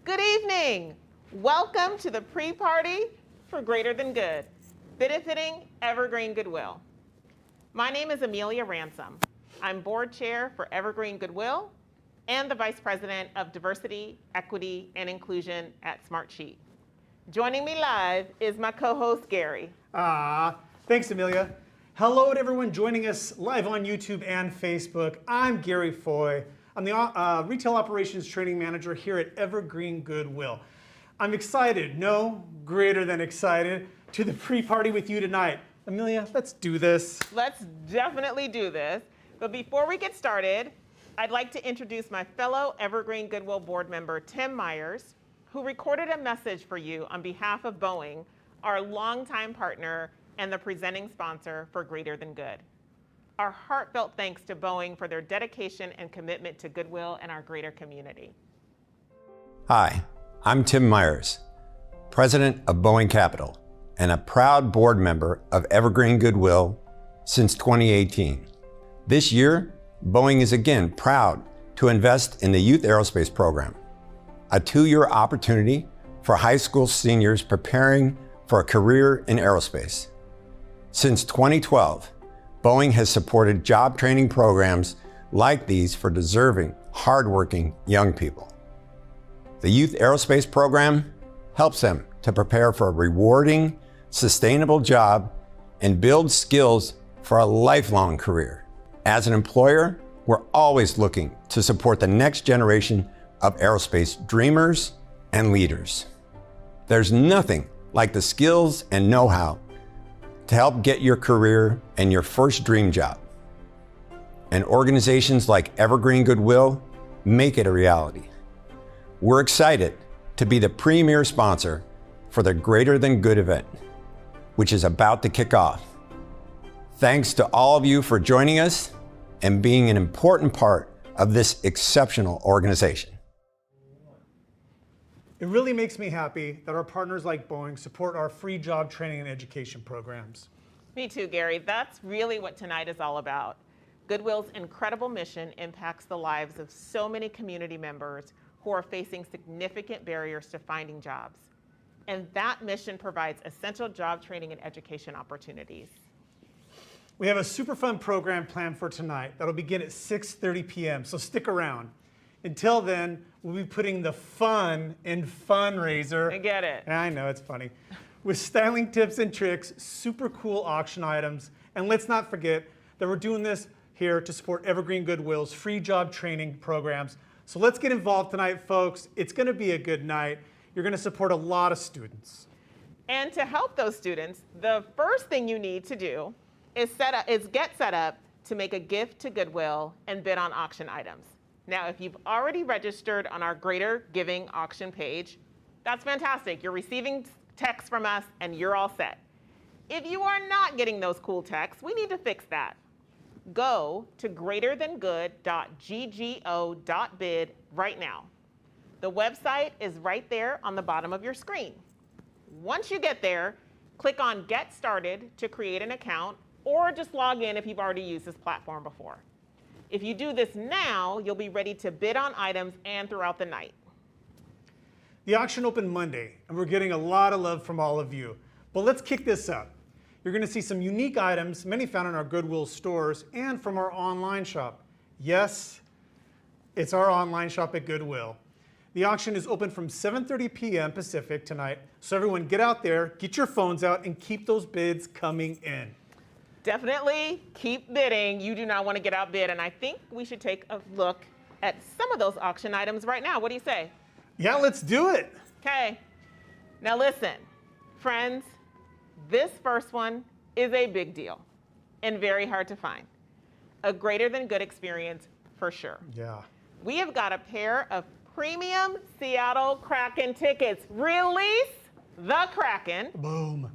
Good evening. Welcome to the pre-party for Greater Than Good, benefiting Evergreen Goodwill. My name is Amelia Ransom. I'm board chair for Evergreen Goodwill and the vice president of diversity, equity, and inclusion at Smartsheet. Joining me live is my co-host, Gary. Thanks, Amelia. Hello to everyone joining us live on YouTube and Facebook. I'm Gary Foy. I'm the Retail Operations Training Manager here at Evergreen Goodwill. I'm excited, no, greater than excited, to the pre-party with you tonight. Amelia, let's do this. Let's definitely do this. But before we get started, I'd like to introduce my fellow Evergreen Goodwill board member, Tim Myers, who recorded a message for you on behalf of Boeing, our longtime partner and the presenting sponsor for Greater Than Good. Our heartfelt thanks to Boeing for their dedication and commitment to Goodwill and our greater community. Hi, I'm Tim Myers, president of Boeing Capital and a proud board member of Evergreen Goodwill since 2018. This year, Boeing is again proud to invest in the Youth Aerospace Program, a 2-year opportunity for high school seniors preparing for a career in aerospace. Since 2012, Boeing has supported job training programs like these for deserving, hardworking young people. The Youth Aerospace Program helps them to prepare for a rewarding, sustainable job and build skills for a lifelong career. As an employer, we're always looking to support the next generation of aerospace dreamers and leaders. There's nothing like the skills and know-how to help get your career and your first dream job. And organizations like Evergreen Goodwill make it a reality. We're excited to be the premier sponsor for the Greater Than Good event, which is about to kick off. Thanks to all of you for joining us and being an important part of this exceptional organization. It really makes me happy that our partners like Boeing support our free job training and education programs. Me too, Gary. That's really what tonight is all about. Goodwill's incredible mission impacts the lives of so many community members who are facing significant barriers to finding jobs. And that mission provides essential job training and education opportunities. We have a super fun program planned for tonight that'll begin at 6:30 p.m., so stick around. Until then, we'll be putting the fun in fundraiser. I get it. I know, it's funny. With styling tips and tricks, super cool auction items, and let's not forget that we're doing this here to support Evergreen Goodwill's free job training programs. So let's get involved tonight, folks. It's gonna be a good night. You're gonna support a lot of students. And to help those students, the first thing you need to do is get set up to make a gift to Goodwill and bid on auction items. Now, if you've already registered on our Greater Giving auction page, that's fantastic. You're receiving texts from us and you're all set. If you are not getting those cool texts, we need to fix that. Go to greaterthangood.ggo.bid right now. The website is right there on the bottom of your screen. Once you get there, click on Get Started to create an account, or just log in if you've already used this platform before. If you do this now, you'll be ready to bid on items and throughout the night. The auction opened Monday, and we're getting a lot of love from all of you. But let's kick this up. You're gonna see some unique items, many found in our Goodwill stores and from our online shop. Yes, it's our online shop at Goodwill. The auction is open from 7:30 p.m. Pacific tonight, so everyone get out there, get your phones out, and keep those bids coming in. Definitely keep bidding. You do not want to get outbid, and I think we should take a look at some of those auction items right now. What do you say? Yeah, let's do it. Okay. Now listen, friends, this first one is a big deal and very hard to find. A Greater Than Good experience for sure. Yeah. We have got a pair of premium Seattle Kraken tickets. Release the Kraken. Boom.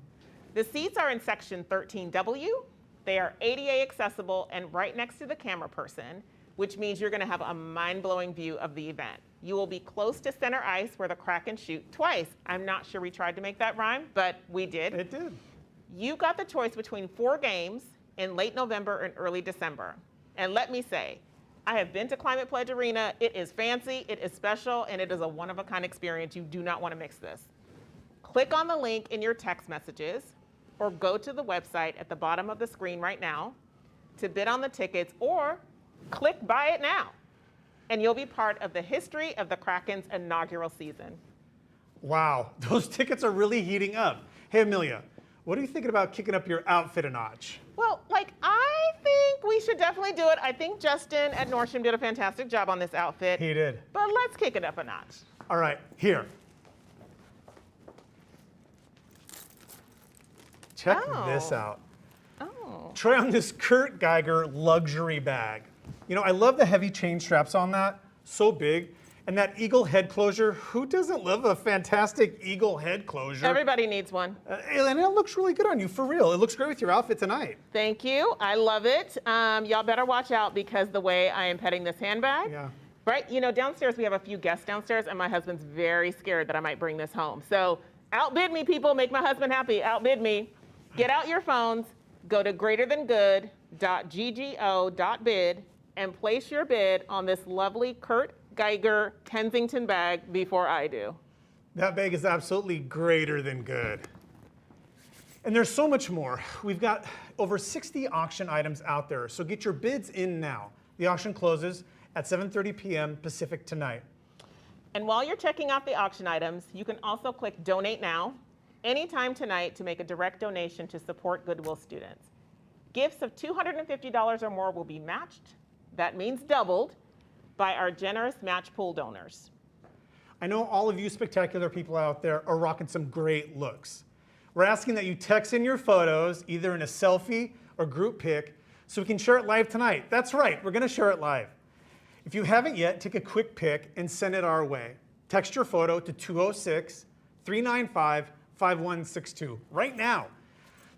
The seats are in section 13W. They are ADA accessible and right next to the camera person, which means you're gonna have a mind-blowing view of the event. You will be close to center ice where the Kraken shoot twice. I'm not sure we tried to make that rhyme, but we did. It did. You got the choice between 4 games in late November and early December. And let me say, I have been to Climate Pledge Arena. It is fancy, it is special, and it is a one-of-a-kind experience. You do not want to mix this. Click on the link in your text messages or go to the website at the bottom of the screen right now to bid on the tickets, or click buy it now. And you'll be part of the history of the Kraken's inaugural season. Wow, those tickets are really heating up. Hey, Amelia, what are you thinking about kicking up your outfit a notch? Well, I think we should definitely do it. I think Justin at Nordstrom did a fantastic job on this outfit. He did. But let's kick it up a notch. All right, here. Check this out. Oh. Try on this Kurt Geiger luxury bag. You know, I love the heavy chain straps on that, so big. And that eagle head closure, who doesn't love a fantastic eagle head closure? Everybody needs one. And it looks really good on you, for real. It looks great with your outfit tonight. Thank you, I love it. Y'all better watch out because the way I am petting this handbag. Yeah. Right, you know, downstairs we have a few guests downstairs and my husband's very scared that I might bring this home. So outbid me, people, make my husband happy, outbid me. Get out your phones, go to greaterthanggood.ggo.bid and place your bid on this lovely Kurt Geiger Kensington bag before I do. That bag is absolutely greater than good. And there's so much more. We've got over 60 auction items out there, so get your bids in now. The auction closes at 7:30 p.m. Pacific tonight. And while you're checking out the auction items, you can also click Donate Now anytime tonight to make a direct donation to support Goodwill students. Gifts of $250 or more will be matched, that means doubled, by our generous match pool donors. I know all of you spectacular people out there are rocking some great looks. We're asking that you text in your photos, either in a selfie or group pic, so we can share it live tonight. That's right, we're gonna share it live. If you haven't yet, take a quick pic and send it our way. Text your photo to 206-395-5162 right now.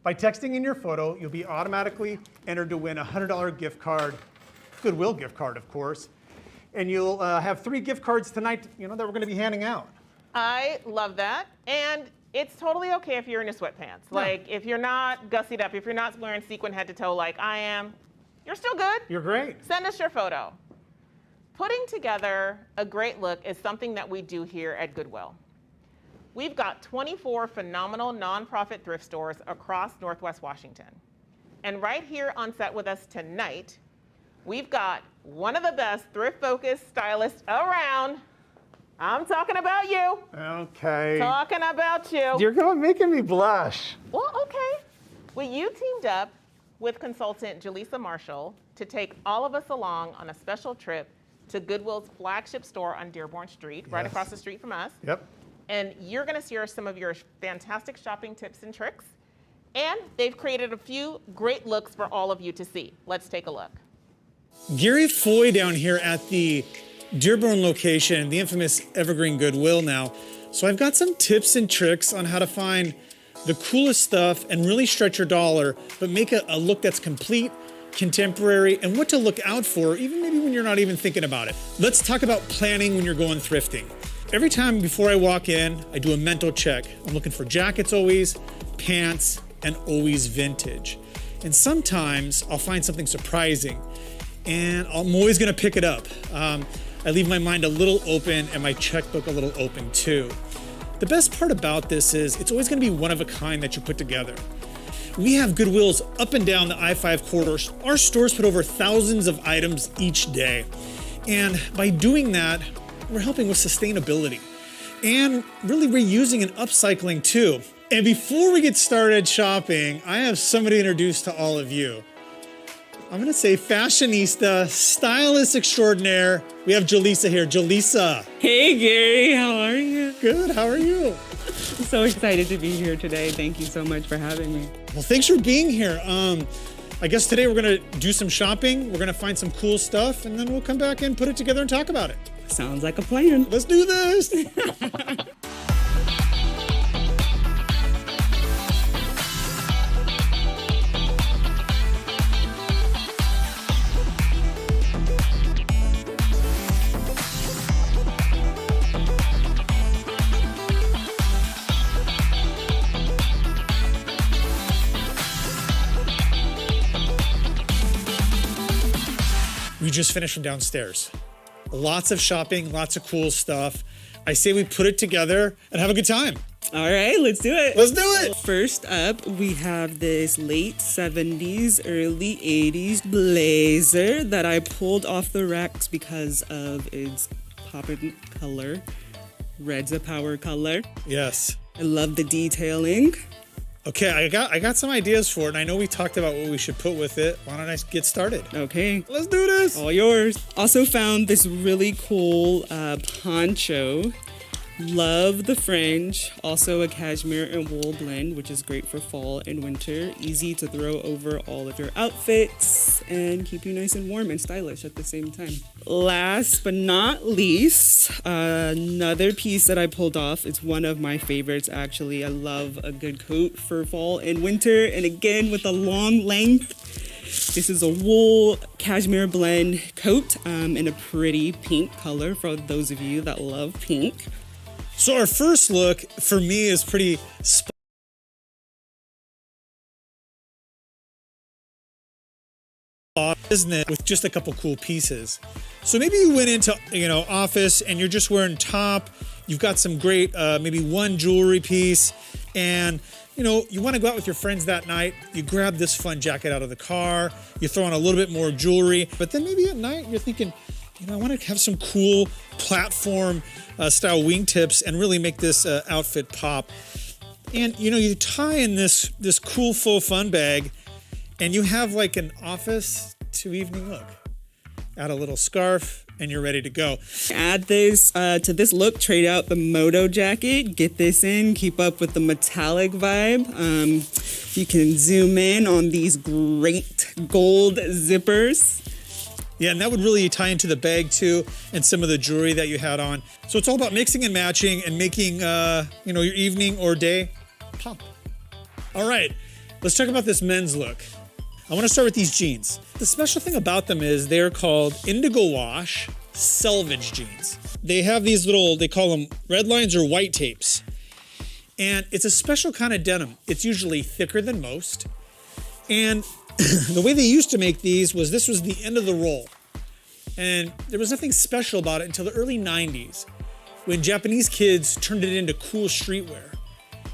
By texting in your photo, you'll be automatically entered to win a $100 gift card, Goodwill gift card, of course. And you'll have 3 gift cards tonight, you know, that we're gonna be handing out. I love that. And it's totally okay if you're in your sweatpants. Yeah. Like, if you're not gussied up, if you're not wearing sequin head to toe like I am, you're still good. You're great. Send us your photo. Putting together a great look is something that we do here at Goodwill. We've got 24 phenomenal nonprofit thrift stores across Northwest Washington. And right here on set with us tonight, we've got one of the best thrift-focused stylists around. I'm talking about you. Okay. Talking about you. You're making me blush. Well, okay. Well, you teamed up with consultant Jaleesa Marshall to take all of us along on a special trip to Goodwill's flagship store on Dearborn Street, right Yes. across the street from us. Yep. And you're gonna share some of your fantastic shopping tips and tricks. And they've created a few great looks for all of you to see. Let's take a look. Gary Foy down here at the Dearborn location, the infamous Evergreen Goodwill now. So I've got some tips and tricks on how to find the coolest stuff and really stretch your dollar, but make a look that's complete, contemporary, and what to look out for, even maybe when you're not even thinking about it. Let's talk about planning when you're going thrifting. Every time before I walk in, I do a mental check. I'm looking for jackets always, pants, and always vintage. And sometimes I'll find something surprising, and I'm always gonna pick it up. I leave my mind a little open and my checkbook a little open too. The best part about this is it's always gonna be one of a kind that you put together. We have Goodwills up and down the I-5 corridors. Our stores put over thousands of items each day. And by doing that, we're helping with sustainability and really reusing and upcycling too. And before we get started shopping, I have somebody to introduce to all of you. I'm gonna say fashionista, stylist extraordinaire. We have Jaleesa here. Jaleesa. Hey Gary, how are you? Good, how are you? I'm so excited to be here today. Thank you so much for having me. Well, thanks for being here. I guess today we're gonna do some shopping. We're gonna find some cool stuff, and then we'll come back and put it together and talk about it. Sounds like a plan. Let's do this. we just finished from downstairs. Lots of shopping, lots of cool stuff. I say we put it together and have a good time. All right, let's do it. Let's do it. First up, we have this late 70s, early 80s blazer that I pulled off the racks because of its poppin' color. Red's a power color. Yes. I love the detailing. Okay, I got some ideas for it, and I know we talked about what we should put with it. Why don't I get started? Okay. Let's do this. All yours. Also found this really cool poncho. Love the fringe. Also a cashmere and wool blend, which is great for fall and winter. Easy to throw over all of your outfits and keep you nice and warm and stylish at the same time. Last but not least, another piece that I pulled off. It's one of my favorites, actually. I love a good coat for fall and winter. And again, with a long length. This is a wool cashmere blend coat in a pretty pink color for those of you that love pink. So our first look for me is pretty isn't it, with just a couple cool pieces. So maybe you went into, office and you're just wearing top, you've got some great, maybe one jewelry piece, and you want to go out with your friends that night, you grab this fun jacket out of the car, you throw on a little bit more jewelry, but then maybe at night you're thinking, I want to have some cool platform style wingtips and really make this outfit pop. And you tie in this cool faux fun bag, and you have like an office to evening look. Add a little scarf, and you're ready to go. Add this to this look. Trade out the moto jacket. Get this in. Keep up with the metallic vibe. You can zoom in on these great gold zippers. Yeah, and that would really tie into the bag too, and some of the jewelry that you had on. So it's all about mixing and matching and making, your evening or day pop. All right, let's talk about this men's look. I want to start with these jeans. The special thing about them is they're called indigo wash selvage jeans. They have these little, they call them red lines or white tapes. And it's a special kind of denim. It's usually thicker than most. And the way they used to make these was this was the end of the roll. And there was nothing special about it until the early 90s when Japanese kids turned it into cool streetwear.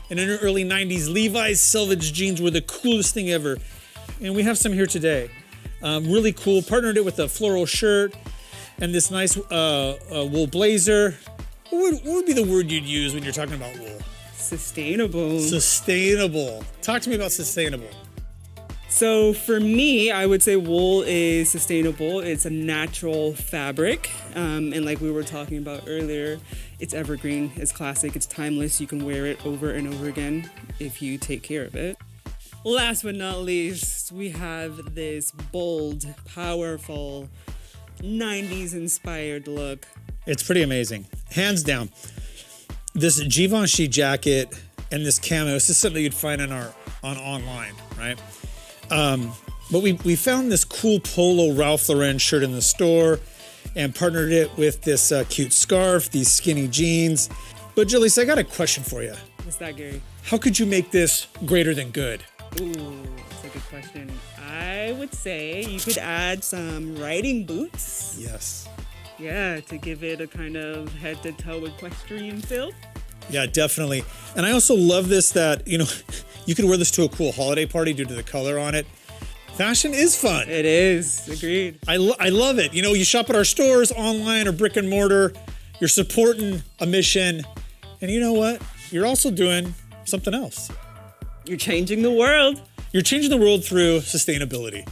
And in the early 90s, Levi's selvage jeans were the coolest thing ever. And we have some here today. Really cool. Partnered it with a floral shirt and this nice wool blazer. What would be the word you'd use when you're talking about wool? Sustainable. Sustainable. Talk to me about sustainable. So for me, I would say wool is sustainable. It's a natural fabric. And like we were talking about earlier, it's evergreen, it's classic, it's timeless. You can wear it over and over again if you take care of it. Last but not least, we have this bold, powerful, 90s inspired look. It's pretty amazing. Hands down. This Givenchy jacket and this camo, this is something you'd find on online, right? But we found this cool polo Ralph Lauren shirt in the store and partnered it with this cute scarf, these skinny jeans. But Jaleesa, I got a question for you. What's that, Gary? How could you make this greater than good? Ooh, that's a good question. I would say you could add some riding boots. Yes. Yeah, to give it a kind of head to toe equestrian feel. Yeah, definitely. And I also love this that, you could wear this to a cool holiday party due to the color on it. Fashion is fun. It is. Agreed. I love it. You shop at our stores, online or brick and mortar. You're supporting a mission. And you know what? You're also doing something else. You're changing the world. You're changing the world through sustainability.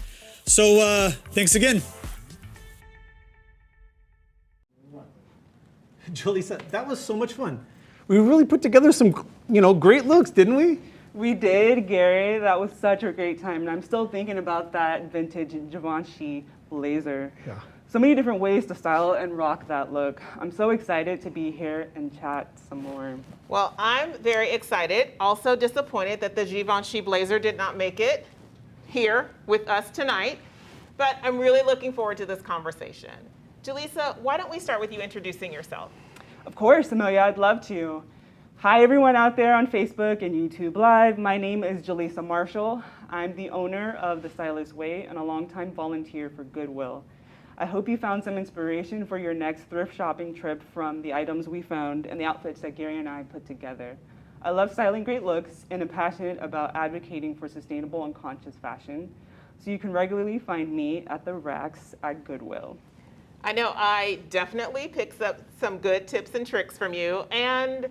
So thanks again. Jaleesa, that was so much fun. We really put together some, great looks, didn't we? We did, Gary. That was such a great time. And I'm still thinking about that vintage Givenchy blazer. Yeah. So many different ways to style and rock that look. I'm so excited to be here and chat some more. Well, I'm very excited. Also disappointed that the Givenchy blazer did not make it here with us tonight. But I'm really looking forward to this conversation. Jaleesa, why don't we start with you introducing yourself? Of course, Amelia, I'd love to. Hi, everyone out there on Facebook and YouTube Live. My name is Jaleesa Marshall. I'm the owner of The Stylist Way and a longtime volunteer for Goodwill. I hope you found some inspiration for your next thrift shopping trip from the items we found and the outfits that Gary and I put together. I love styling great looks and am passionate about advocating for sustainable and conscious fashion. So you can regularly find me at the racks at Goodwill. I know I definitely picked up some good tips and tricks from you, and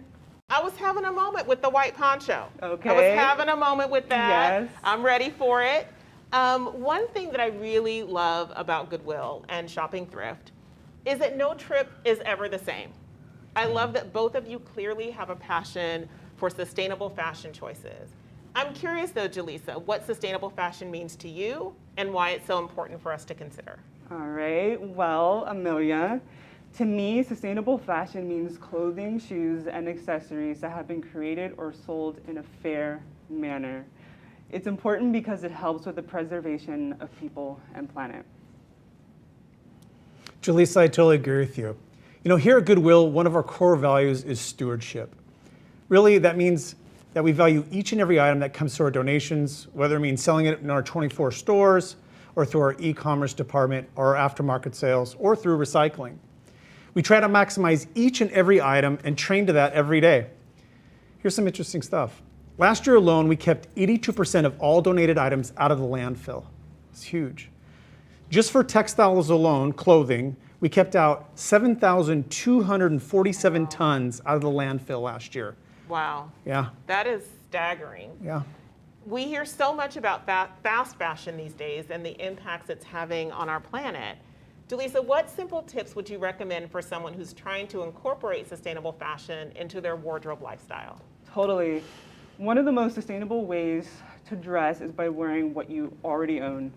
I was having a moment with the white poncho. Okay. I was having a moment with that. Yes. I'm ready for it. One thing that I really love about Goodwill and shopping thrift is that no trip is ever the same. I love that both of you clearly have a passion for sustainable fashion choices. I'm curious though, Jaleesa, what sustainable fashion means to you and why it's so important for us to consider. All right, well, Amelia, to me, sustainable fashion means clothing, shoes, and accessories that have been created or sold in a fair manner. It's important because it helps with the preservation of people and planet. Jaleesa, I totally agree with you. You know, here at Goodwill, one of our core values is stewardship. Really, that means that we value each and every item that comes to our donations, whether it means selling it in our 24 stores, or through our e-commerce department, or our aftermarket sales, or through recycling. We try to maximize each and every item and train to that every day. Here's some interesting stuff. Last year alone, we kept 82% of all donated items out of the landfill. It's huge. Just for textiles alone, clothing, we kept out 7,247 tons out of the landfill last year. Wow. Yeah. That is staggering. Yeah. We hear so much about fast fashion these days and the impacts it's having on our planet. Jaleesa, what simple tips would you recommend for someone who's trying to incorporate sustainable fashion into their wardrobe lifestyle? Totally. One of the most sustainable ways to dress is by wearing what you already own.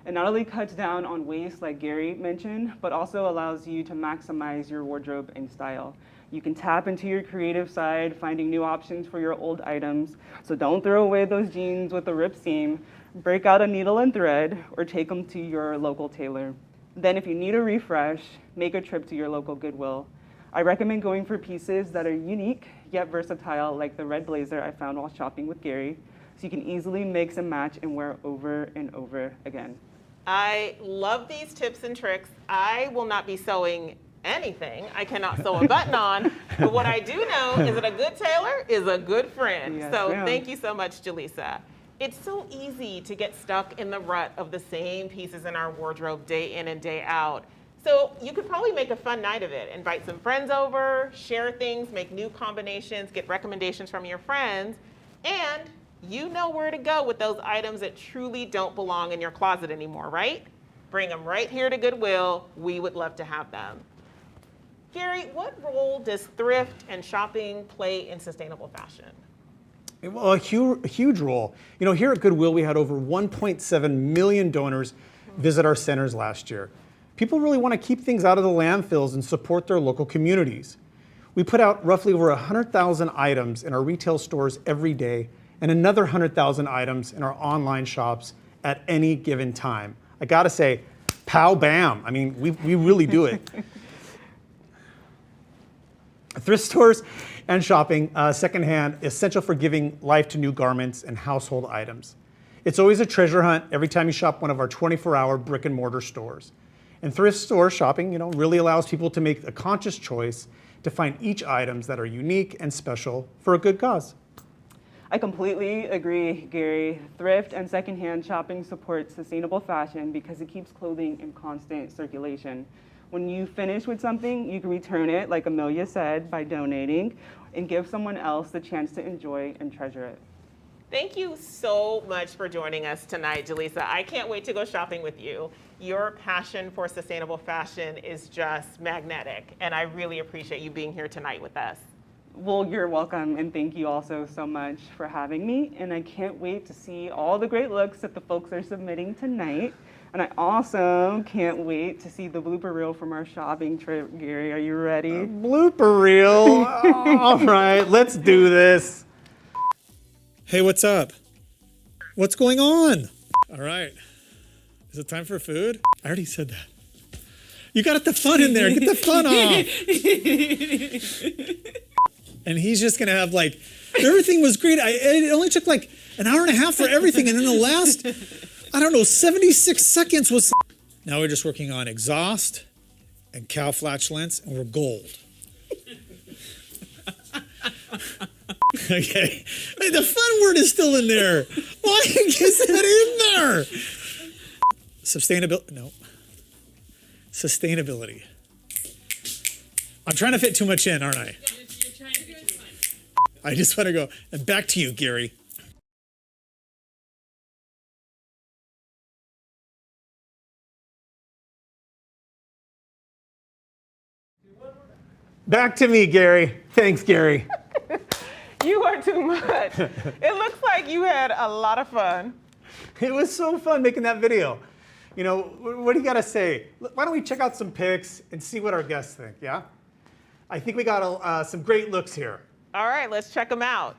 It not only cuts down on waste, like Gary mentioned, but also allows you to maximize your wardrobe and style. You can tap into your creative side, finding new options for your old items. So don't throw away those jeans with a ripped seam. Break out a needle and thread, or take them to your local tailor. Then if you need a refresh, make a trip to your local Goodwill. I recommend going for pieces that are unique yet versatile, like the red blazer I found while shopping with Gary, so you can easily mix and match and wear over and over again. I love these tips and tricks. I will not be sewing anything. I cannot sew a button on, but what I do know is that a good tailor is a good friend. Yes, so ma'am. Thank you so much, Jaleesa. It's so easy to get stuck in the rut of the same pieces in our wardrobe day in and day out. So you could probably make a fun night of it. Invite some friends over, share things, make new combinations, get recommendations from your friends, and you know where to go with those items that truly don't belong in your closet anymore, right? Bring them right here to Goodwill. We would love to have them. Gary, what role does thrift and shopping play in sustainable fashion? Well, a huge role. You know, here at Goodwill, we had over 1.7 million donors visit our centers last year. People really want to keep things out of the landfills and support their local communities. We put out roughly over 100,000 items in our retail stores every day, and another 100,000 items in our online shops at any given time. I gotta say, pow bam. I mean, we really do it. Thrift stores and shopping secondhand, essential for giving life to new garments and household items. It's always a treasure hunt every time you shop one of our 24-hour brick and mortar stores. And thrift store shopping, really allows people to make a conscious choice to find each items that are unique and special for a good cause. I completely agree, Gary. Thrift and secondhand shopping supports sustainable fashion because it keeps clothing in constant circulation. When you finish with something, you can return it, like Amelia said, by donating, and give someone else the chance to enjoy and treasure it. Thank you so much for joining us tonight, Jaleesa. I can't wait to go shopping with you. Your passion for sustainable fashion is just magnetic, and I really appreciate you being here tonight with us. Well, you're welcome, and thank you also so much for having me. And I can't wait to see all the great looks that the folks are submitting tonight. And I also can't wait to see the blooper reel from our shopping trip. Gary, are you ready? Blooper reel. All right, let's do this. Hey, what's up? What's going on? All right. Is it time for food? I already said that. You got the fun in there. Get the fun off. And he's just going to have everything was great. It only took an hour and a half for everything. And then the last, 76 seconds was Now we're just working on exhaust and cow flatulence, and we're gold. Okay. Hey, the fun word is still in there. Why is that in there? Sustainability. No. Sustainability. I'm trying to fit too much in, aren't I? You're trying to do it fun. I just want to go. And back to you, Gary. Back to me, Gary. Thanks, Gary. You are too much. It looks like you had a lot of fun. It was so fun making that video. You know, what do you got to say? Why don't we check out some pics and see what our guests think, yeah? I think we got some great looks here. All right, let's check them out.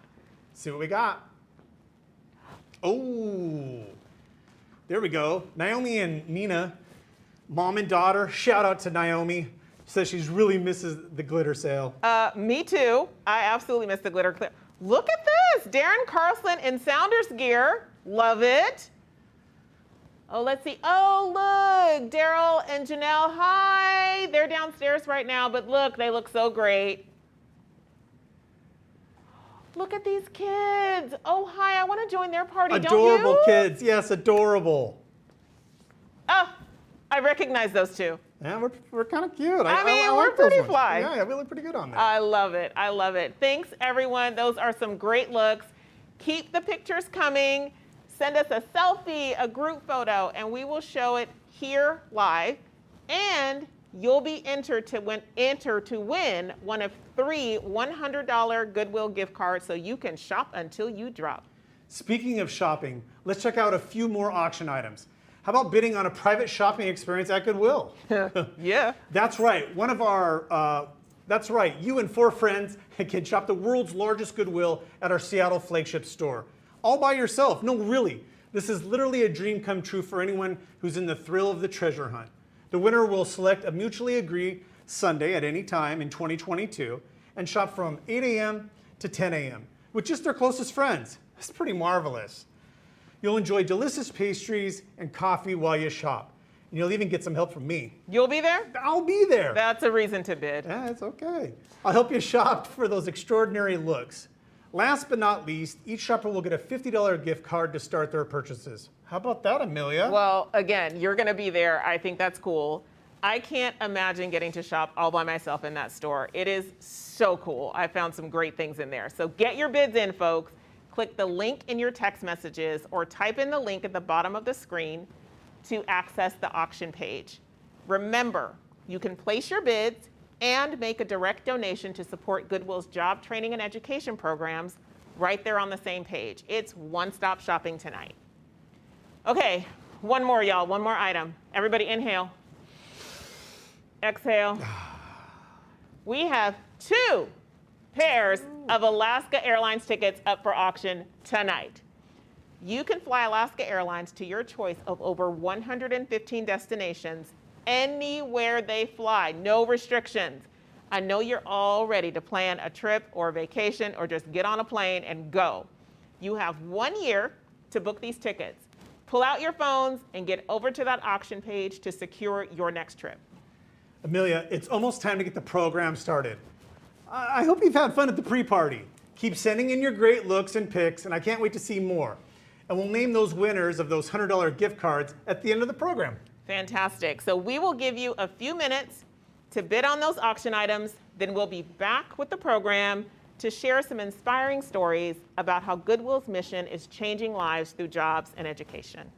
See what we got. Oh, there we go. Naomi and Nina, mom and daughter. Shout out to Naomi. Says she's really misses the glitter sale. Me too. I absolutely miss the glitter clip. Look at this, Darren Carlson in Sounders gear. Love it. Oh, let's see. Oh, look, Daryl and Janelle. Hi. They're downstairs right now, but look, they look so great. Look at these kids. Oh, hi. I want to join their party. Adorable don't you? kids. Yes, adorable. Oh, I recognize those two. Yeah, we're kind of cute. I mean, like we're those pretty ones. fly. Yeah, we look pretty good on that. I love it. I love it. Thanks, everyone. Those are some great looks. Keep the pictures coming. Send us a selfie, a group photo, and we will show it here live. And you'll be entered to win one of 3 $100 Goodwill gift cards so you can shop until you drop. Speaking of shopping, let's check out a few more auction items. How about bidding on a private shopping experience at Goodwill? Yeah. That's right. That's right. You and 4 friends can shop the world's largest Goodwill at our Seattle flagship store. All by yourself. No, really. This is literally a dream come true for anyone who's in the thrill of the treasure hunt. The winner will select a mutually agreed Sunday at any time in 2022 and shop from 8 a.m. to 10 a.m. with just their closest friends. That's pretty marvelous. You'll enjoy delicious pastries and coffee while you shop. And you'll even get some help from me. You'll be there? I'll be there. That's a reason to bid. Yeah, it's okay. I'll help you shop for those extraordinary looks. Last but not least, each shopper will get a $50 gift card to start their purchases. How about that, Amelia? Well, again, you're going to be there. I think that's cool. I can't imagine getting to shop all by myself in that store. It is so cool. I found some great things in there. So get your bids in, folks. Click the link in your text messages or type in the link at the bottom of the screen to access the auction page. Remember, you can place your bids and make a direct donation to support Goodwill's job training and education programs right there on the same page. It's one-stop shopping tonight. Okay, one more, y'all, one more item. Everybody inhale. Exhale. We have 2 pairs of Alaska Airlines tickets up for auction tonight. You can fly Alaska Airlines to your choice of over 115 destinations anywhere they fly, no restrictions. I know you're all ready to plan a trip or vacation or just get on a plane and go. You have 1 year to book these tickets. Pull out your phones and get over to that auction page to secure your next trip. Amelia, it's almost time to get the program started. I hope you've had fun at the pre-party. Keep sending in your great looks and pics, and I can't wait to see more. And we'll name those winners of those $100 gift cards at the end of the program. Fantastic. So we will give you a few minutes to bid on those auction items. Then we'll be back with the program to share some inspiring stories about how Goodwill's mission is changing lives through jobs and education.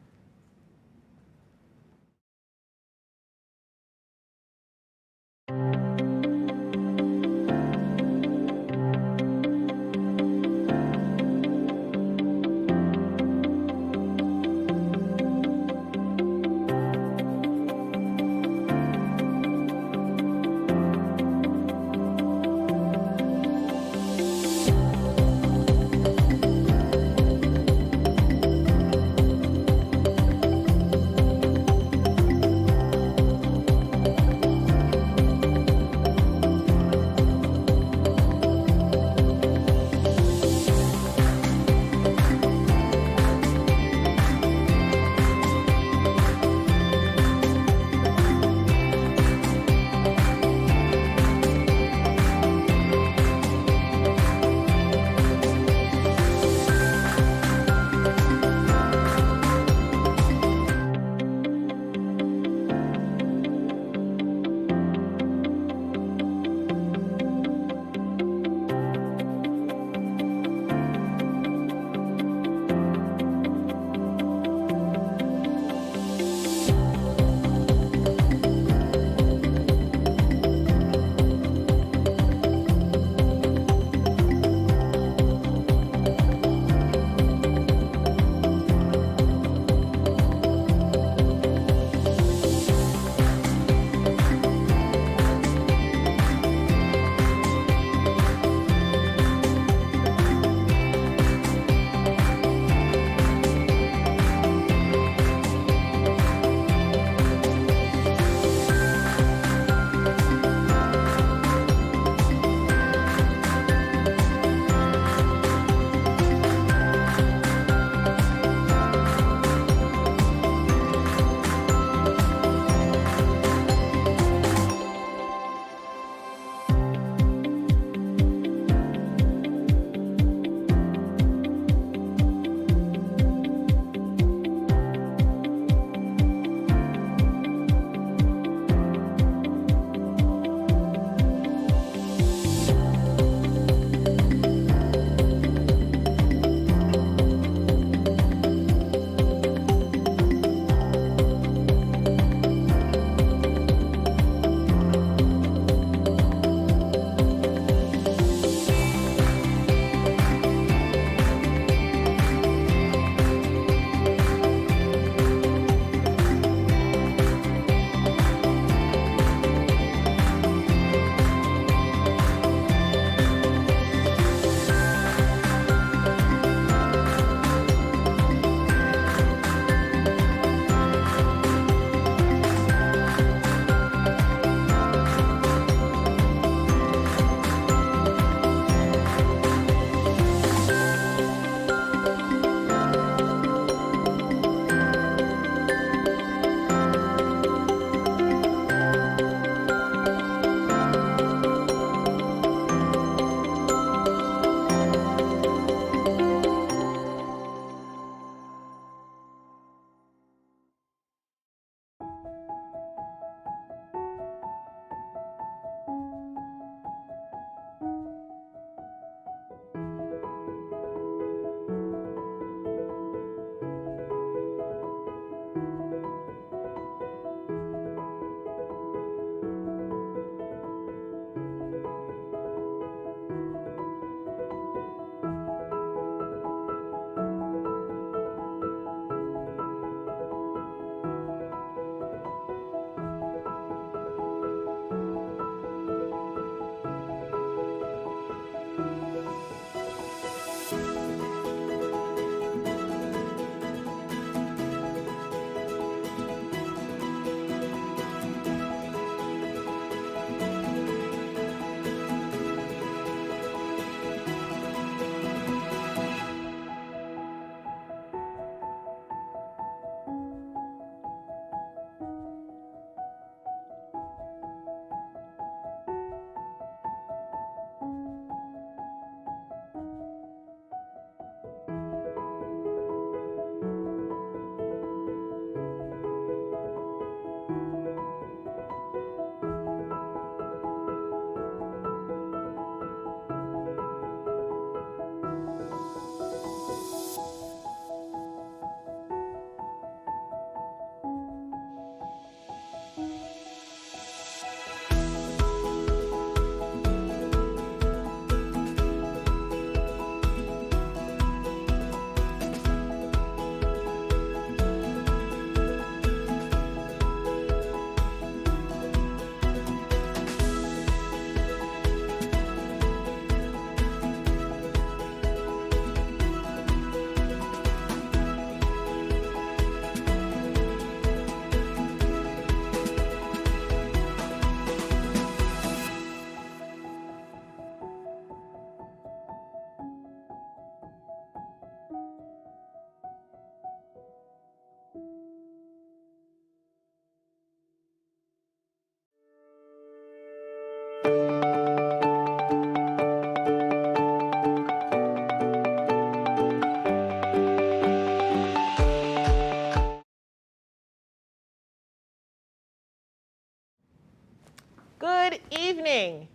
Good evening.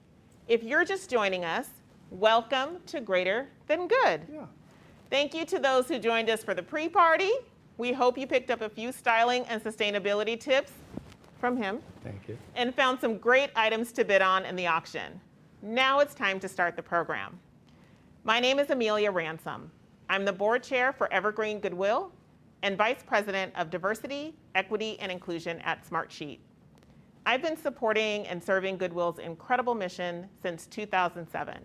If you're just joining us, welcome to Greater Than Good. Yeah. Thank you to those who joined us for the pre-party. We hope you picked up a few styling and sustainability tips from him. Thank you. And found some great items to bid on in the auction. Now it's time to start the program. My name is Amelia Ransom. I'm the board chair for Evergreen Goodwill and vice president of diversity, equity, and inclusion at Smartsheet. I've been supporting and serving Goodwill's incredible mission since 2007.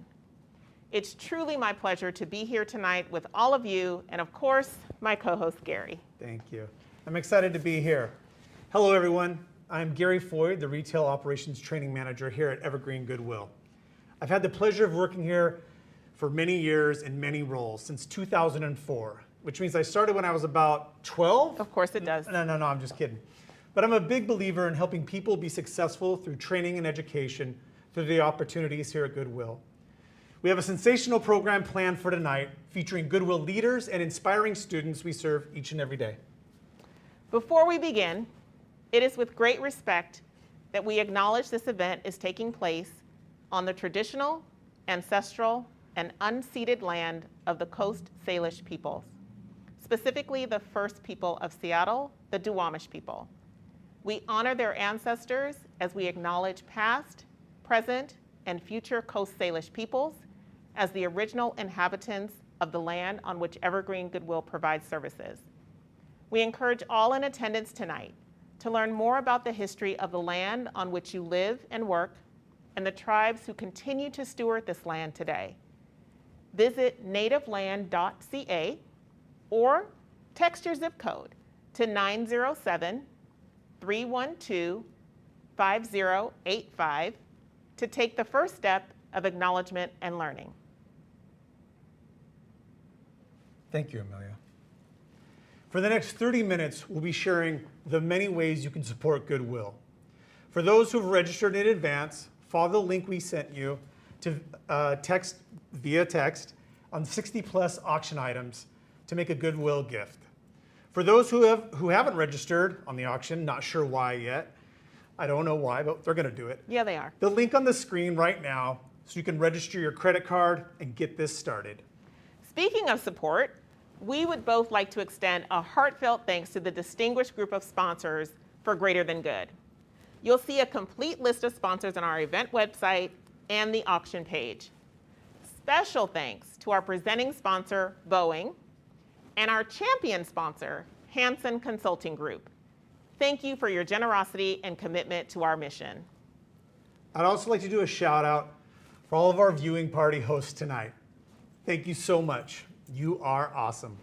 It's truly my pleasure to be here tonight with all of you and, of course, my co-host, Gary. Thank you. I'm excited to be here. Hello, everyone. I'm Gary Foy, the Retail Operations Training Manager here at Evergreen Goodwill. I've had the pleasure of working here for many years in many roles since 2004, which means I started when I was about 12. Of course it does. No, I'm just kidding. But I'm a big believer in helping people be successful through training and education through the opportunities here at Goodwill. We have a sensational program planned for tonight featuring Goodwill leaders and inspiring students we serve each and every day. Before we begin, it is with great respect that we acknowledge this event is taking place on the traditional, ancestral, and unceded land of the Coast Salish peoples, specifically the first people of Seattle, the Duwamish people. We honor their ancestors as we acknowledge past, present, and future Coast Salish peoples as the original inhabitants of the land on which Evergreen Goodwill provides services. We encourage all in attendance tonight to learn more about the history of the land on which you live and work and the tribes who continue to steward this land today. Visit nativeland.ca or text your zip code to 907-312-5085 to take the first step of acknowledgement and learning. Thank you, Amelia. For the next 30 minutes, we'll be sharing the many ways you can support Goodwill. For those who've registered in advance, follow the link we sent you to text on 60+ auction items to make a Goodwill gift. For those who haven't registered on the auction, not sure why yet, I don't know why, but they're gonna do it. Yeah, they are. The link on the screen right now so you can register your credit card and get this started. Speaking of support, we would both like to extend a heartfelt thanks to the distinguished group of sponsors for Greater Than Good. You'll see a complete list of sponsors on our event website and the auction page. Special thanks to our presenting sponsor, Boeing, and our champion sponsor, Hansen Consulting Group. Thank you for your generosity and commitment to our mission. I'd also like to do a shout out for all of our viewing party hosts tonight. Thank you so much. You are awesome.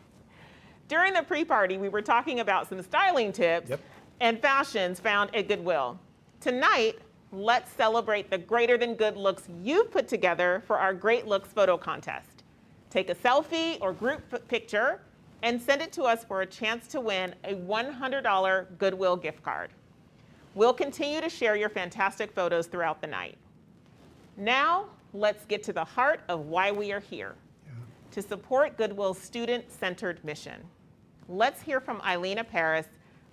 During the pre-party, we were talking about some styling tips and fashions found at Goodwill. Tonight, let's celebrate the Greater Than Good looks you've put together for our Great Looks photo contest. Take a selfie or group picture and send it to us for a chance to win a $100 Goodwill gift card. We'll continue to share your fantastic photos throughout the night. Now, let's get to the heart of why we are here. To support Goodwill's student-centered mission. Let's hear from Eileen Paris,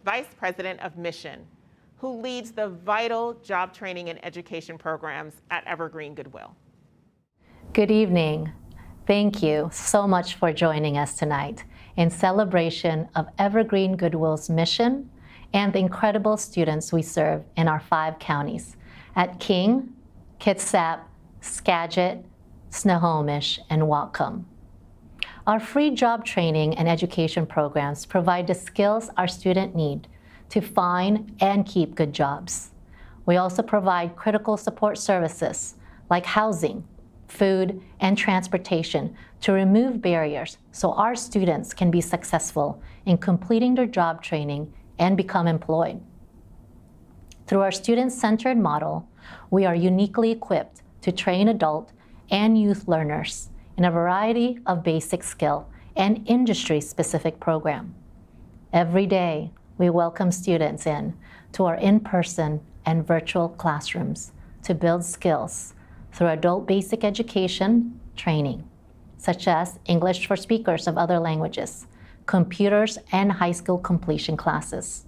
Vice President of Mission, who leads the vital job training and education programs at Evergreen Goodwill. Good evening. Thank you so much for joining us tonight in celebration of Evergreen Goodwill's mission and the incredible students we serve in our 5 counties at King, Kitsap, Skagit, Snohomish, and Whatcom. Our free job training and education programs provide the skills our students need to find and keep good jobs. We also provide critical support services like housing, food, and transportation to remove barriers so our students can be successful in completing their job training and become employed. Through our student-centered model, we are uniquely equipped to train adult and youth learners in a variety of basic skill and industry-specific program. Every day, we welcome students in to our in-person and virtual classrooms to build skills through adult basic education training, such as English for speakers of other languages, computers, and high school completion classes.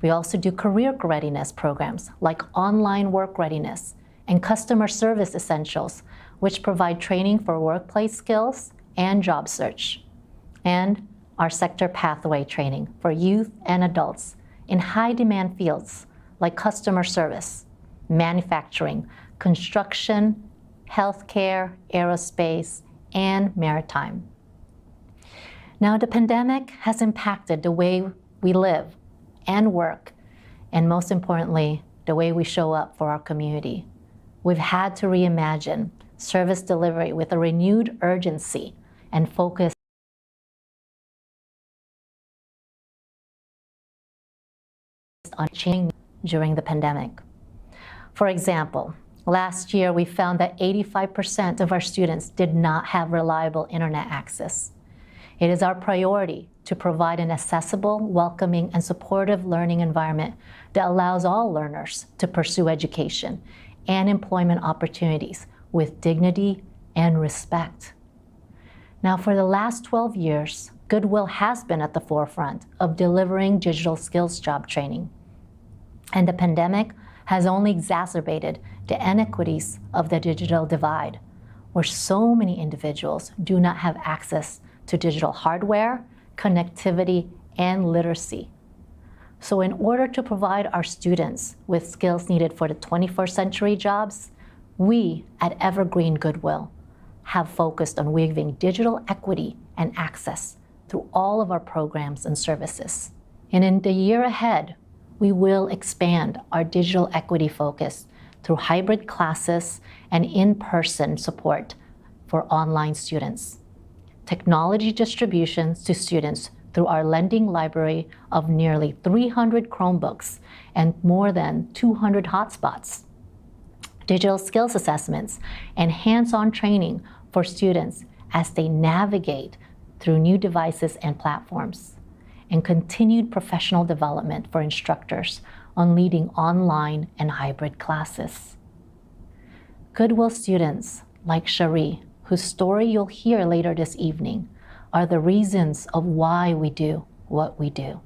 We also do career readiness programs like online work readiness and customer service essentials, which provide training for workplace skills and job search. And our sector pathway training for youth and adults in high demand fields like customer service, manufacturing, construction, healthcare, aerospace, and maritime. Now, the pandemic has impacted the way we live and work, and most importantly, the way we show up for our community. We've had to reimagine service delivery with a renewed urgency and focus on change during the pandemic. For example, last year we found that 85% of our students did not have reliable internet access. It is our priority to provide an accessible, welcoming, and supportive learning environment that allows all learners to pursue education and employment opportunities with dignity and respect. Now, for the last 12 years, Goodwill has been at the forefront of delivering digital skills job training. And the pandemic has only exacerbated the inequities of the digital divide, where so many individuals do not have access to digital hardware, connectivity, and literacy. So in order to provide our students with skills needed for the 21st century jobs, we at Evergreen Goodwill have focused on weaving digital equity and access through all of our programs and services. And in the year ahead, we will expand our digital equity focus through hybrid classes and in-person support for online students, technology distributions to students through our lending library of nearly 300 Chromebooks and more than 200 hotspots, digital skills assessments, and hands-on training for students as they navigate through new devices and platforms, and continued professional development for instructors on leading online and hybrid classes. Goodwill students like Cherie, whose story you'll hear later this evening, are the reasons of why we do what we do.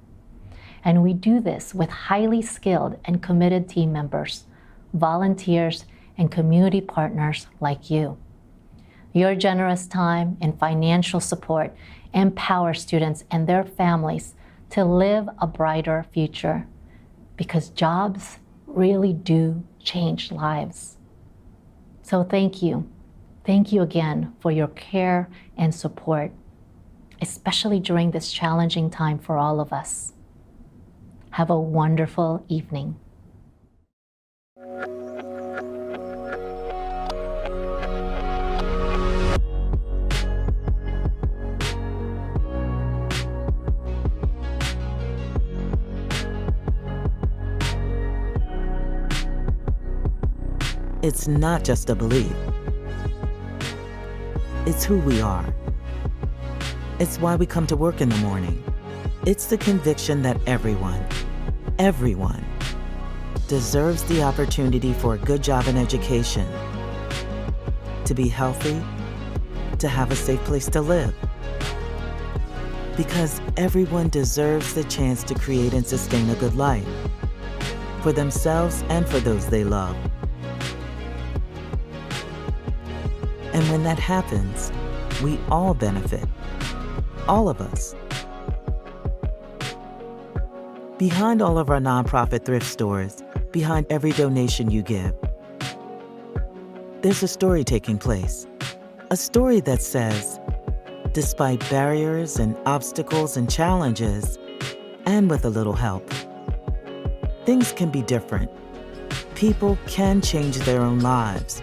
And we do this with highly skilled and committed team members, volunteers, and community partners like you. Your generous time and financial support empower students and their families to live a brighter future, because jobs really do change lives. So thank you. Thank you again for your care and support, especially during this challenging time for all of us. Have a wonderful evening. It's not just a belief. It's who we are. It's why we come to work in the morning. It's the conviction that everyone deserves the opportunity for a good job and education, to be healthy, to have a safe place to live. Because everyone deserves the chance to create and sustain a good life, for themselves and for those they love. And when that happens, we all benefit. All of us. Behind all of our nonprofit thrift stores, behind every donation you give, there's a story taking place. A story that says, despite barriers and obstacles and challenges, and with a little help, things can be different. People can change their own lives.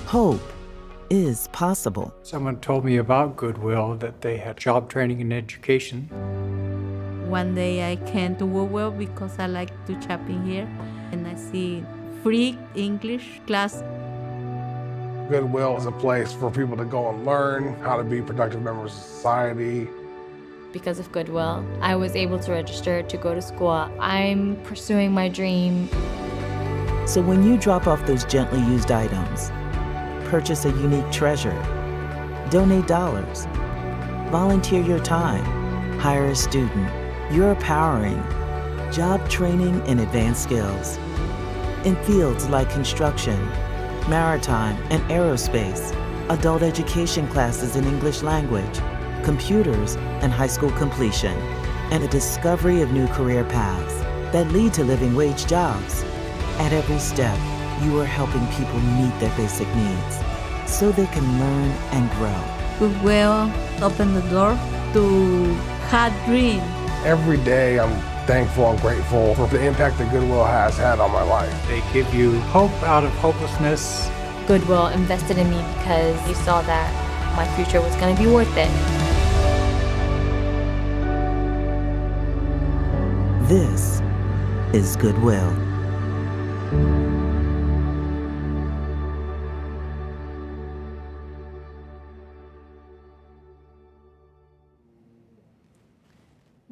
Hope is possible. Someone told me about Goodwill, that they had job training and education. One day I came to Goodwill because I like to shop in here, and I see free English class. Goodwill is a place for people to go and learn how to be productive members of society. Because of Goodwill, I was able to register to go to school. I'm pursuing my dream. So when you drop off those gently used items, purchase a unique treasure, donate dollars, volunteer your time, hire a student, you're empowering job training and advanced skills. In fields like construction, maritime, and aerospace, adult education classes in English language, computers, and high school completion, and a discovery of new career paths that lead to living wage jobs. At every step, you are helping people meet their basic needs so they can learn and grow. Goodwill opened the door to have dreams. Every day I'm thankful and grateful for the impact that Goodwill has had on my life. They give you hope out of hopelessness. Goodwill invested in me because they saw that my future was going to be worth it. This is Goodwill.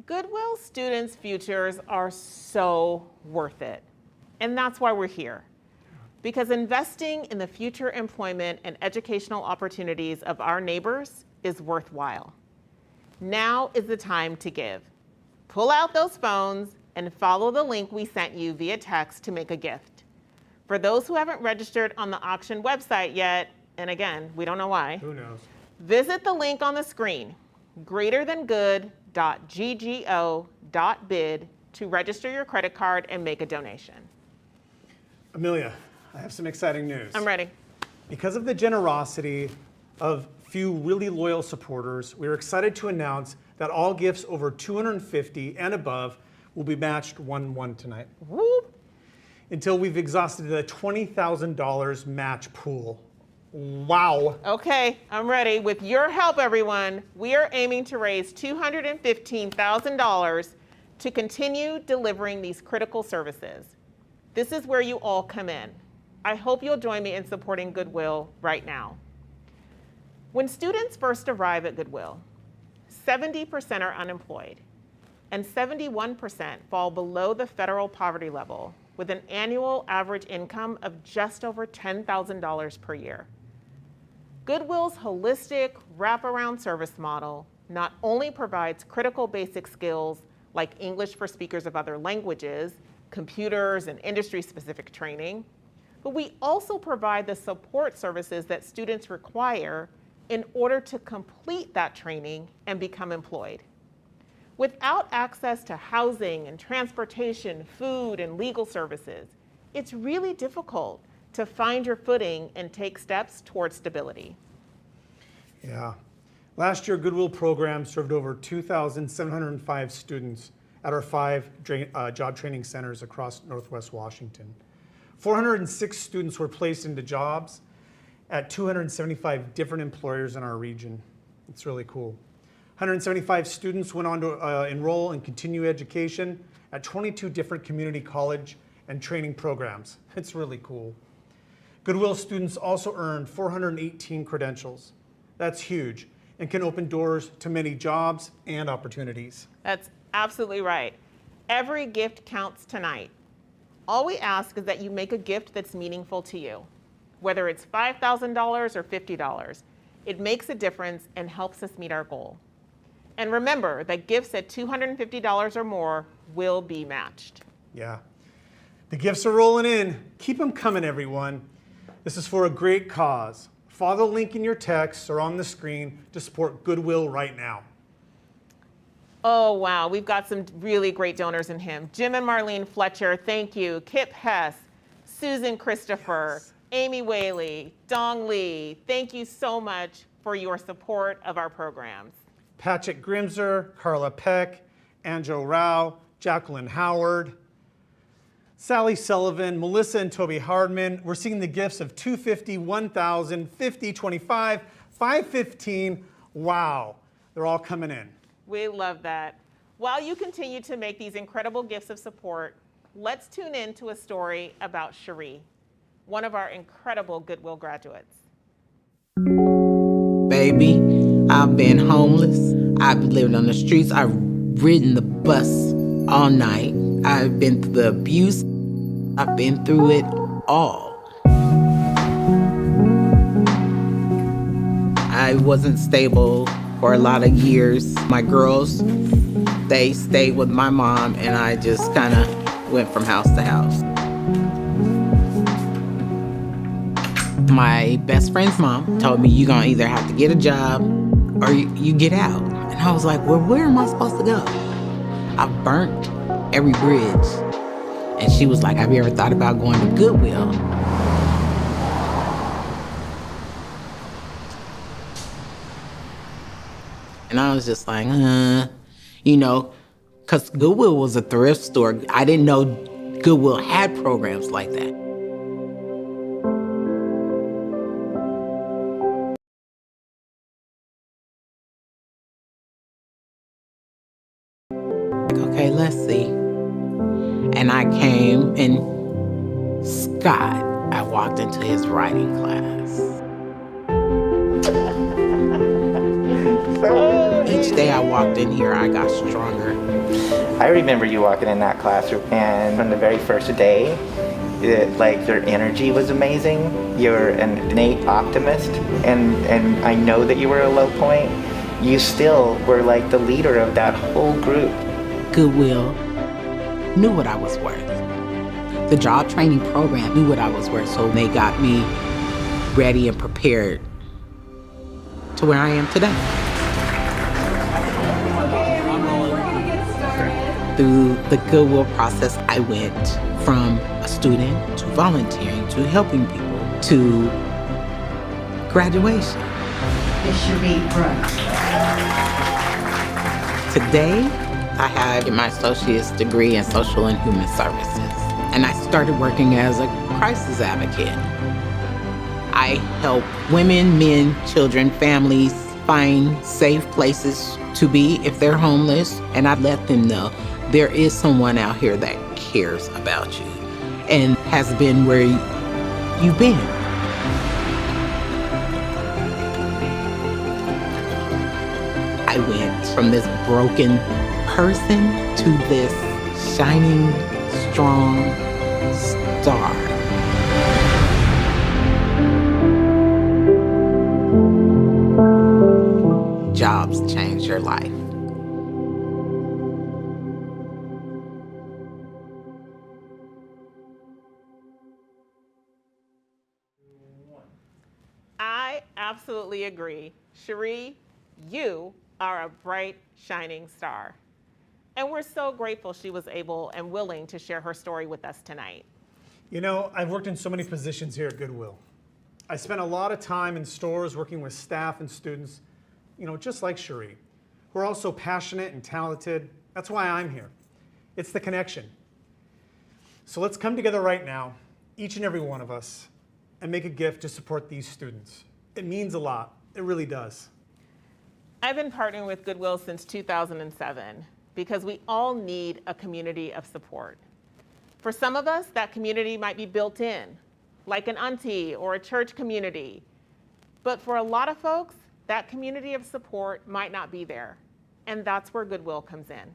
Goodwill students' futures are so worth it. And that's why we're here. Because investing in the future employment and educational opportunities of our neighbors is worthwhile. Now is the time to give. Pull out those phones and follow the link we sent you via text to make a gift. For those who haven't registered on the auction website yet, and again, we don't know why, Who knows? visit the link on the screen, greaterthangood.ggo.bid, to register your credit card and make a donation. Amelia, I have some exciting news. I'm ready. Because of the generosity of few really loyal supporters, we're excited to announce that all gifts over $250 and above will be matched 1-1 tonight. Whoop. Until we've exhausted the $20,000 match pool. Wow. Okay, I'm ready. With your help, everyone, we are aiming to raise $215,000 to continue delivering these critical services. This is where you all come in. I hope you'll join me in supporting Goodwill right now. When students first arrive at Goodwill, 70% are unemployed, and 71% fall below the federal poverty level with an annual average income of just over $10,000 per year. Goodwill's holistic wraparound service model not only provides critical basic skills like English for speakers of other languages, computers, and industry-specific training, but we also provide the support services that students require in order to complete that training and become employed. Without access to housing and transportation, food, and legal services, it's really difficult to find your footing and take steps towards stability. Yeah. Last year, Goodwill program served over 2,705 students at our 5 job training centers across Northwest Washington. 406 students were placed into jobs at 275 different employers in our region. It's really cool. 175 students went on to enroll and continue education at 22 different community college and training programs. It's really cool. Goodwill students also earned 418 credentials. That's huge and can open doors to many jobs and opportunities. That's absolutely right. Every gift counts tonight. All we ask is that you make a gift that's meaningful to you. Whether it's $5,000 or $50, it makes a difference and helps us meet our goal. And remember that gifts at $250 or more will be matched. Yeah. The gifts are rolling in. Keep them coming, everyone. This is for a great cause. Follow the link in your text or on the screen to support Goodwill right now. Oh, wow. We've got some really great donors in him. Jim and Marlene Fletcher, thank you. Kip Hess, Susan Christopher, yes. Amy Whaley, Dong Lee, thank you so much for your support of our programs. Patrick Grimser, Carla Peck, Anjo Rao, Jacqueline Howard, Sally Sullivan, Melissa and Toby Hardman. We're seeing the gifts of $250, $1,000, $50, $25, $515. Wow, they're all coming in. We love that. While you continue to make these incredible gifts of support, let's tune in to a story about Cherie, one of our incredible Goodwill graduates. Baby, I've been homeless. I've lived on the streets. I've ridden the bus all night. I've been through the abuse. I've been through it all. I wasn't stable for a lot of years. My girls They stayed with my mom, and I just kind of went from house to house. My best friend's mom told me, you're gonna either have to get a job or you get out. And I was like, well, where am I supposed to go? I burnt every bridge. And she was like, have you ever thought about going to Goodwill? And I was just like, you know, because Goodwill was a thrift store. I didn't know Goodwill had programs like that. Okay, let's see. And I came, and Scott, I walked into his writing class. Each day I walked in here, I got stronger. I remember you walking in that classroom, and from the very first day, your energy was amazing. You're an innate optimist, and I know that you were a low point. You still were like the leader of that whole group. Goodwill knew what I was worth. The job training program knew what I was worth, so they got me ready and prepared to where I am today. Through the Goodwill process, I went from a student to volunteering to helping people to graduation. Today, I have my associate's degree in social and human services, and I started working as a crisis advocate. I help women, men, children, families find safe places to be if they're homeless, and I let them know there is someone out here that cares about you and has been where you've been. I went from this broken person to this shining, strong star. Jobs change your life. I absolutely agree. Cherie, you are a bright, shining star. And we're so grateful she was able and willing to share her story with us tonight. You know, I've worked in so many positions here at Goodwill. I spent a lot of time in stores working with staff and students, you know, just like Cherie, who are also passionate and talented. That's why I'm here. It's the connection. So let's come together right now, each and every one of us, and make a gift to support these students. It means a lot. It really does. I've been partnering with Goodwill since 2007 because we all need a community of support. For some of us, that community might be built in, like an auntie or a church community. But for a lot of folks, that community of support might not be there. And that's where Goodwill comes in.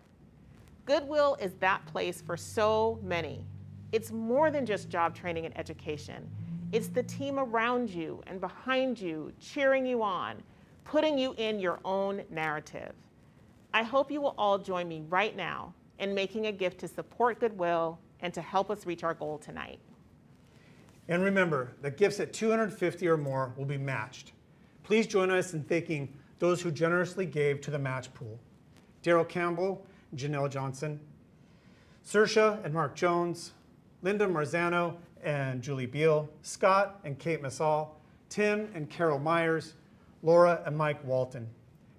Goodwill is that place for so many. It's more than just job training and education. It's the team around you and behind you, cheering you on, putting you in your own narrative. I hope you will all join me right now in making a gift to support Goodwill and to help us reach our goal tonight. And remember, that gifts at $250 or more will be matched. Please join us in thanking those who generously gave to the match pool. Daryl Campbell, Janelle Johnson, Saoirse and Mark Jones, Linda Marzano and Julie Beal, Scott and Kate Massal, Tim and Carol Myers, Laura and Mike Walton.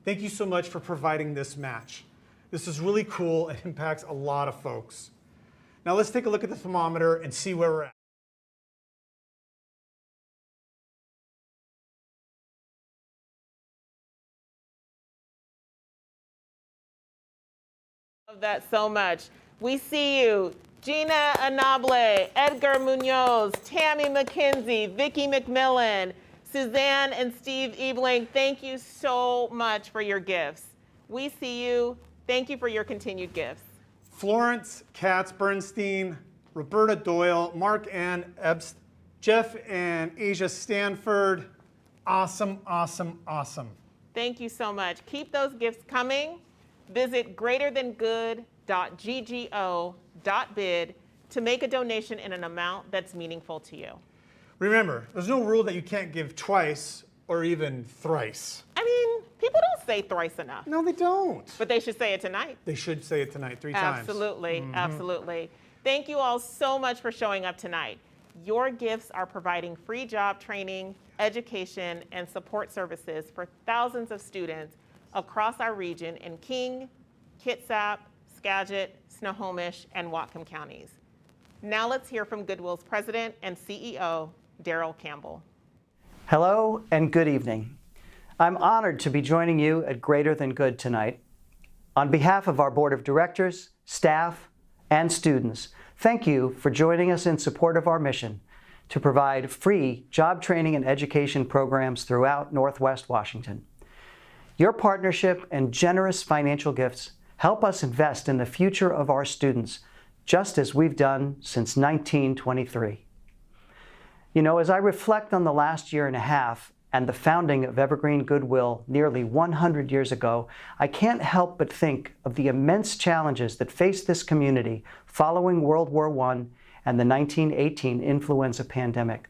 Thank you so much for providing this match. This is really cool and impacts a lot of folks. Now let's take a look at the thermometer and see where we're at. Love that so much. We see you, Gina Anable, Edgar Munoz, Tammy McKenzie, Vicki McMillan, Suzanne and Steve Ebling, thank you so much for your gifts. We see you. Thank you for your continued gifts. Florence Katz Bernstein, Roberta Doyle, Mark Ann Ebst, Jeff and Asia Stanford. Awesome, awesome, awesome. Thank you so much. Keep those gifts coming. Visit greaterthangood.ggo.bid to make a donation in an amount that's meaningful to you. Remember, there's no rule that you can't give twice or even thrice. I mean, people don't say thrice enough. No, they don't. But they should say it tonight. They should say it tonight 3 times. Absolutely, absolutely. Thank you all so much for showing up tonight. Your gifts are providing free job training, education, and support services for thousands of students across our region in King, Kitsap, Skagit, Snohomish, and Whatcom counties. Now let's hear from Goodwill's president and CEO, Daryl Campbell. Hello and good evening. I'm honored to be joining you at Greater Than Good tonight. On behalf of our board of directors, staff, and students, thank you for joining us in support of our mission to provide free job training and education programs throughout Northwest Washington. Your partnership and generous financial gifts help us invest in the future of our students, just as we've done since 1923. You know, as I reflect on the last year and a half and the founding of Evergreen Goodwill nearly 100 years ago, I can't help but think of the immense challenges that faced this community following World War I and the 1918 influenza pandemic.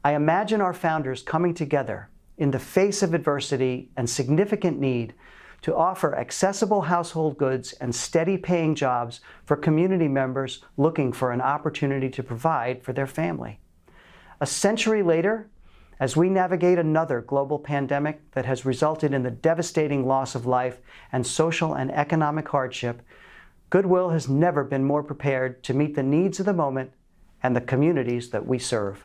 I imagine our founders coming together in the face of adversity and significant need to offer accessible household goods and steady paying jobs for community members looking for an opportunity to provide for their family. A century later, as we navigate another global pandemic that has resulted in the devastating loss of life and social and economic hardship, Goodwill has never been more prepared to meet the needs of the moment and the communities that we serve.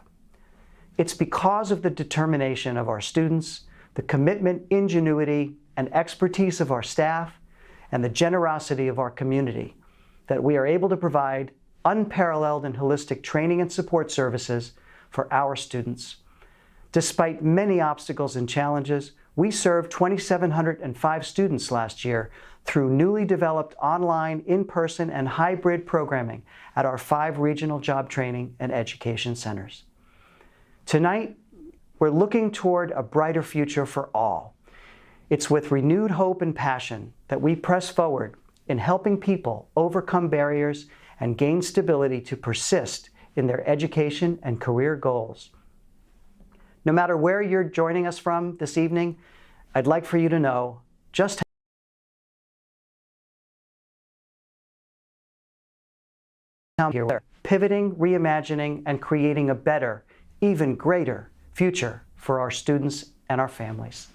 It's because of the determination of our students, the commitment, ingenuity, and expertise of our staff, and the generosity of our community that we are able to provide unparalleled and holistic training and support services for our students. Despite many obstacles and challenges, we served 2,705 students last year through newly developed online, in-person, and hybrid programming at our 5 regional job training and education centers. Tonight, we're looking toward a brighter future for all. It's with renewed hope and passion that we press forward in helping people overcome barriers and gain stability to persist in their education and career goals. No matter where you're joining us from this evening, I'd like for you to know just how we're pivoting, reimagining, and creating a better, even greater future for our students and our families.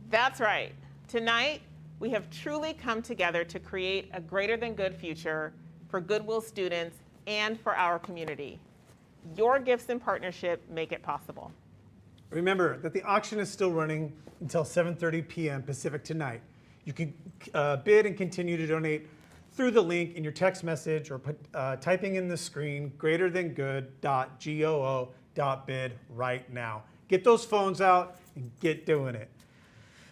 That's right. Tonight, we have truly come together to create a greater than good future for Goodwill students and for our community. Your gifts and partnership make it possible. Remember that the auction is still running until 7:30 p.m. Pacific tonight. You can bid and continue to donate through the link in your text message or typing in the screen greaterthanggood.goo.bid right now. Get those phones out and get doing it.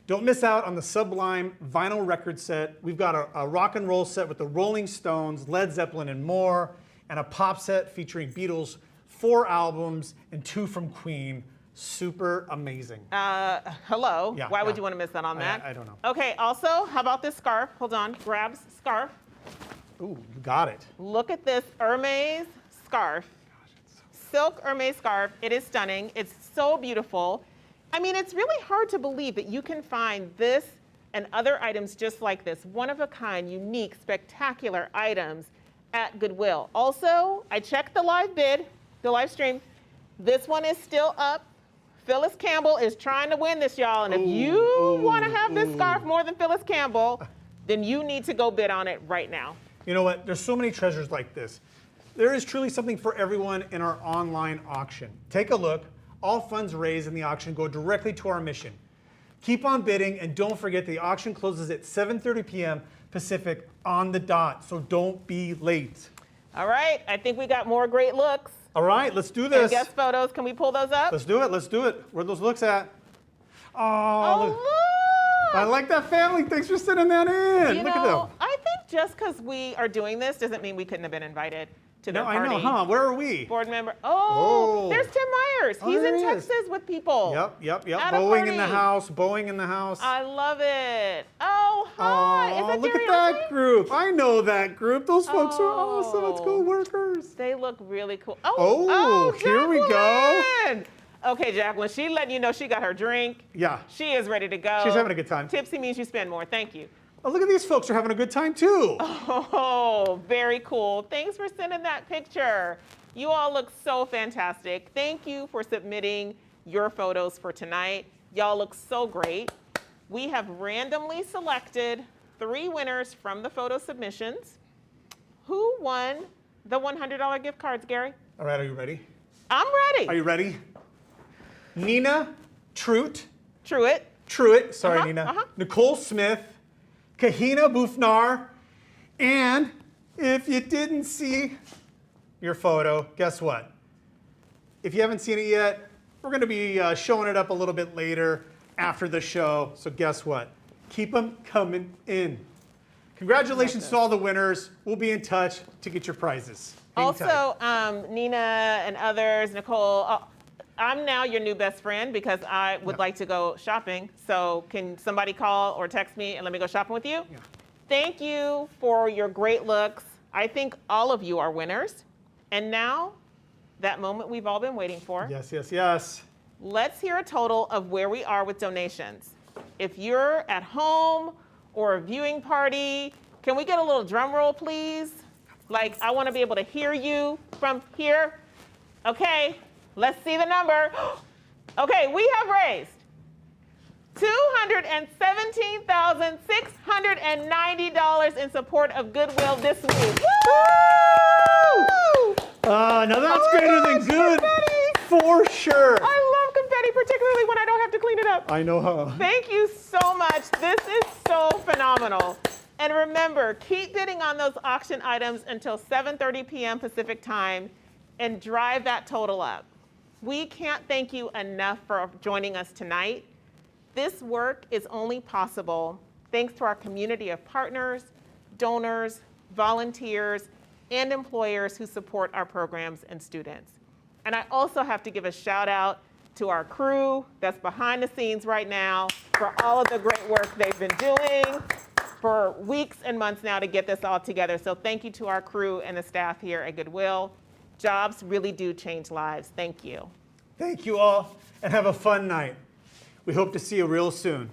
Don't miss out on the Sublime vinyl record set. We've got a rock and roll set with the Rolling Stones, Led Zeppelin, and more, and a pop set featuring Beatles, 4 albums, and 2 from Queen. Super amazing. Hello. Yeah, Why would yeah. you want to miss out on that? I don't know. Okay, also, how about this scarf? Hold on, grabs scarf. Ooh, you got it. Look at this Hermes scarf. Silk Hermes scarf. It is stunning. It's so beautiful. I mean, it's really hard to believe that you can find this and other items just like this, one-of-a-kind, unique, spectacular items at Goodwill. Also, I checked the live bid, the live stream. This one is still up. Phyllis Campbell is trying to win this, y'all. And if you want to have this scarf more than Phyllis Campbell, then you need to go bid on it right now. You know what? There's so many treasures like this. There is truly something for everyone in our online auction. Take a look. All funds raised in the auction go directly to our mission. Keep on bidding, and don't forget the auction closes at 7:30 p.m. Pacific on the dot, so don't be late. All right, I think we got more great looks. All right, let's do this. And guest photos, can we pull those up? Let's do it, let's do it. Where are those looks at? Oh, look. I like that family. Thanks for sending that in. You Look know, at them. I think just because we are doing this doesn't mean we couldn't have been invited to their No, party. I know, huh? Where are we? Board member. Oh, there's Tim Myers. Oh, He's there in he is. Texas with people. Yep. At a Boeing in the party. house. Boeing in the house. I love it. Oh, hi. Oh, Is that look Jerry at that Oakley? group. I know that group. Those folks are awesome. Let's go, workers. They look really cool. Here we go. Jacqueline! Okay, Jacqueline, she letting you know she got her drink. Yeah. She is ready to go. She's having a good time. Tipsy means you spend more. Thank you. Oh, look at these folks are having a good time too. Oh, very cool. Thanks for sending that picture. You all look so fantastic. Thank you for submitting your photos for tonight. Y'all look so great. We have randomly selected 3 winners from the photo submissions. Who won the $100 gift cards, Gary? All right, are you ready? I'm ready. Are you ready? Nina Truitt. Truitt. Nina. Nicole Smith, Kahina Bufnar, and if you didn't see your photo, guess what? If you haven't seen it yet, we're going to be showing it up a little bit later after the show. So guess what? Keep them coming in. Congratulations to all the winners. We'll be in touch to get your prizes. Hang tight. Also, Nina and others, Nicole, I'm now your new best friend because I would like to go shopping. So can somebody call or text me and let me go shopping with you? Yeah. Thank you for your great looks. I think all of you are winners. And now, that moment we've all been waiting for. Yes. Let's hear a total of where we are with donations. If you're at home or a viewing party, can we get a little drum roll, please? Like, I want to be able to hear you from here. Okay, let's see the number. Okay, we have raised $217,690 in support of Goodwill this week. Woo! Now that's greater than good. Confetti. For sure. I love confetti, particularly when I don't have to clean it up. I know how. Thank you so much. This is so phenomenal. And remember, keep bidding on those auction items until 7:30 p.m. Pacific time and drive that total up. We can't thank you enough for joining us tonight. This work is only possible thanks to our community of partners, donors, volunteers, and employers who support our programs and students. And I also have to give a shout out to our crew that's behind the scenes right now for all of the great work they've been doing for weeks and months now to get this all together. So thank you to our crew and the staff here at Goodwill. Jobs really do change lives. Thank you. Thank you all, and have a fun night. We hope to see you real soon.